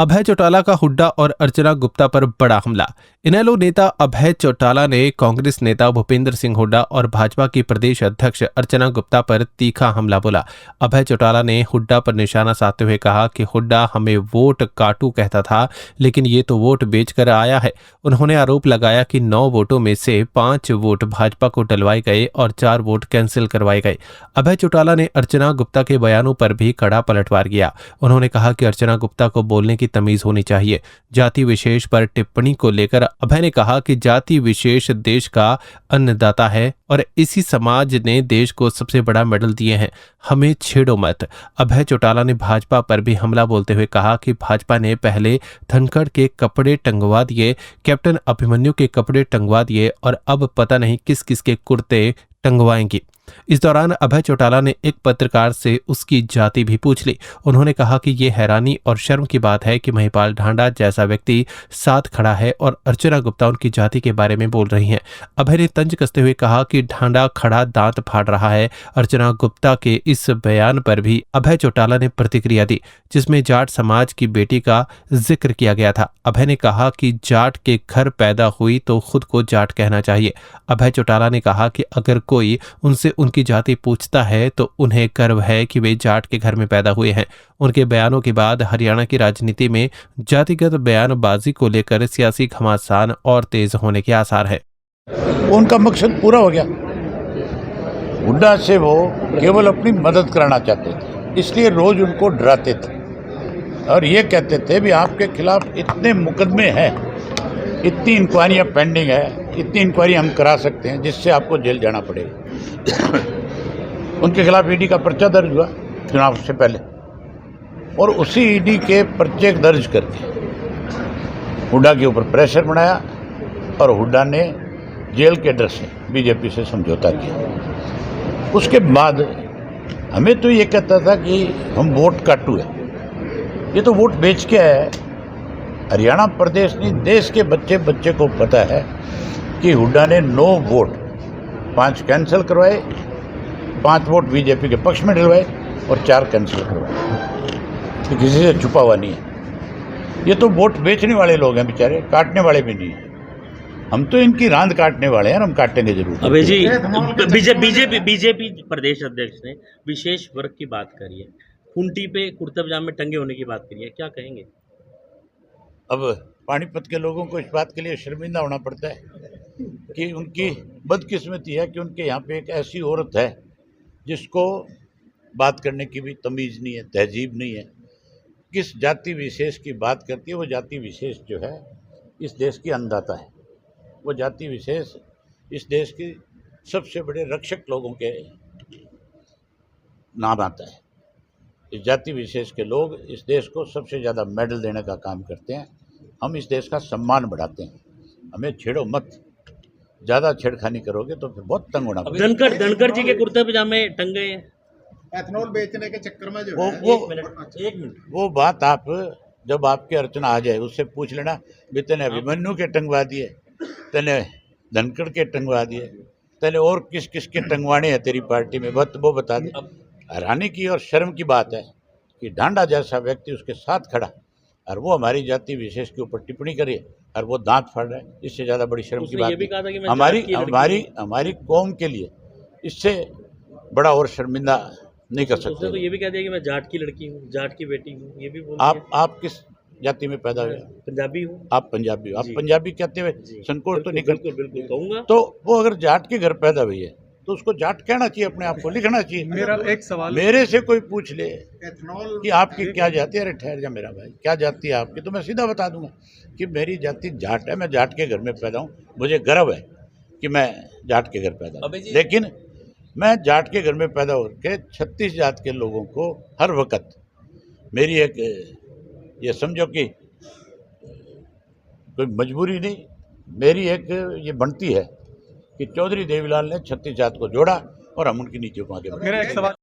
अभय चौटाला का हुड्डा और अर्चना गुप्ता पर बड़ा हमला। इनेलो नेता अभय चौटाला ने कांग्रेस नेता भूपेंद्र सिंह हुड्डा और भाजपा की प्रदेश अध्यक्ष अर्चना गुप्ता पर तीखा हमला बोला। अभय चौटाला ने हुड्डा पर निशाना साधते हुए कहा कि हुड्डा हमें वोट काटू कहता था, लेकिन ये तो वोट बेचकर आया है। उन्होंने आरोप लगाया कि 9 वोटों में से 5 वोट भाजपा को डलवाए गए और 4 वोट कैंसिल करवाए गए। अभय चौटाला ने अर्चना गुप्ता के बयानों पर भी कड़ा पलटवार किया। उन्होंने कहा कि अर्चना गुप्ता को बोलने की तमीज होनी चाहिए। जाति विशेष पर टिप्पणी को लेकर अभय ने कहा कि जाति विशेष देश का अन्नदाता है और इसी समाज ने देश को सबसे बड़ा मेडल दिए हैं, हमें छेड़ो मत। अभय चौटाला ने भाजपा पर भी हमला बोलते हुए कहा कि भाजपा ने पहले धनखड़ के कपड़े टंगवा दिए, कैप्टन अभिमन्यु के कपड़े टंगवा दिए और अब पता नहीं किस किस के कुर्ते टंगवाएंगी। इस दौरान अभय चौटाला ने एक पत्रकार से उसकी जाति भी पूछ ली। उन्होंने कहा कि ये हैरानी और शर्म की बात है कि महिपाल ढांडा जैसा व्यक्ति साथ खड़ा है और अर्चना गुप्ता उनकी जाति के बारे में बोल रही हैं। अभय ने तंज कसते हुए कहा कि ढांडा खड़ा दांत फाड़ रहा है। अर्चना गुप्ता के इस बयान पर भी अभय चौटाला ने प्रतिक्रिया दी, जिसमें जाट समाज की बेटी का जिक्र किया गया था। अभय ने कहा कि जाट के घर पैदा हुई तो खुद को जाट कहना चाहिए। अभय चौटाला ने कहा कि अगर कोई उनसे उनकी जाति पूछता है तो उन्हें गर्व है कि वे जाट के घर में पैदा हुए हैं। उनके बयानों के बाद हरियाणा की राजनीति में जातिगत बयानबाजी को लेकर सियासी घमासान और तेज होने के आसार है। उनका मकसद पूरा हो गया। हुड्डा से वो केवल अपनी मदद कराना चाहते थे, इसलिए रोज उनको डराते थे और ये कहते थे भी आपके खिलाफ इतने मुकदमे हैं, इतनी इंक्वायरियाँ पेंडिंग है, इतनी इंक्वायरी हम करा सकते हैं जिससे आपको जेल जाना पड़ेगा। उनके खिलाफ ईडी का पर्चा दर्ज हुआ चुनाव से पहले और उसी ईडी के पर्चे दर्ज करके हुड्डा के ऊपर प्रेशर बनाया और हुड्डा ने जेल के डर से बीजेपी से समझौता किया। उसके बाद हमें तो ये कहता था कि हम वोट काटू है, ये तो वोट बेच के आया है। हरियाणा प्रदेश नहीं, देश के बच्चे बच्चे को पता है कि हुड्डा ने 9 वोट 5 कैंसिल करवाए, 5 वोट बीजेपी के पक्ष में डलवाए और 4 कैंसिल करवाए। तो किसी से छुपा हुआ नहीं है। ये तो वोट बेचने वाले लोग हैं बेचारे, काटने वाले भी नहीं हैं। हम तो इनकी रांद काटने वाले हैं और हम काटेंगे जरूर। अबे जी, बीजेपी प्रदेश अध्यक्ष ने विशेष वर्ग की बात करी है, खूंटी पे कुर्ता पजामे टंगे होने की बात करी है, क्या कहेंगे? अब पानीपत के लोगों को इस बात के लिए शर्मिंदा होना पड़ता है कि उनकी बदकिस्मती है कि उनके यहाँ पे एक ऐसी औरत है जिसको बात करने की भी तमीज़ नहीं है, तहजीब नहीं है। किस जाति विशेष की बात करती है, वो जाति विशेष जो है इस देश की अन्नदाता है। वो जाति विशेष इस देश की सबसे बड़े रक्षक लोगों के नाम आता है। इस जाति विशेष के लोग इस देश को सबसे ज़्यादा मेडल देने का काम करते हैं। हम इस देश का सम्मान बढ़ाते हैं। हमें छेड़ो मत, ज़्यादा छेड़खानी करोगे तो फिर बहुत तंग होना पड़ेगा। धनखड़ जी के कुर्ते पजामे टंगे हैं एथनॉल बेचने के चक्कर में जो एक मिनट वो बात आप जब आपकी अर्चना आ जाए उससे पूछ लेना भी तेने अभिमन्यु के टंगवा दिए, तेने धनखड़ के टंगवा दिए, तेने और किस किस के टंगवाने हैं तेरी पार्टी में, वो बता दे। हैरानी की और शर्म की बात है कि ढांडा जैसा व्यक्ति उसके साथ खड़ा और वो हमारी जाति विशेष के ऊपर टिप्पणी करे और वो दांत फाड़ रहा है। इससे ज़्यादा बड़ी शर्म की बात नहीं। हमारी कौम के लिए इससे बड़ा और शर्मिंदा नहीं कर सकते। तो ये भी कह दिया कि मैं जाट की लड़की हूँ, जाट की बेटी हूँ, ये भी बोल। आप किस जाति में पैदा हुए? पंजाबी हूँ। आप पंजाबी हो। आप पंजाबी कहते हुए संकोच तो निकल बिल्कुल कहूँगा। तो वो अगर जाट के घर पैदा हुई है तो उसको जाट कहना चाहिए, अपने आप को लिखना चाहिए। मेरा एक सवाल, मेरे से कोई पूछ ले एथनॉल कि आपकी क्या जाति है, अरे ठहर जा मेरा भाई, क्या जाति है आपकी, तो मैं सीधा बता दूंगा कि मेरी जाति जाट है, मैं जाट के घर में पैदा हूँ, मुझे गर्व है कि मैं जाट के घर पैदा हूँ। लेकिन मैं जाट के घर में पैदा होकर 36 जात के लोगों को हर वक्त मेरी एक ये समझो कि कोई मजबूरी नहीं, मेरी एक ये बनती है कि चौधरी देवीलाल ने 36 जात को जोड़ा और हम उनकी नीतियों को आगे बढ़ाया।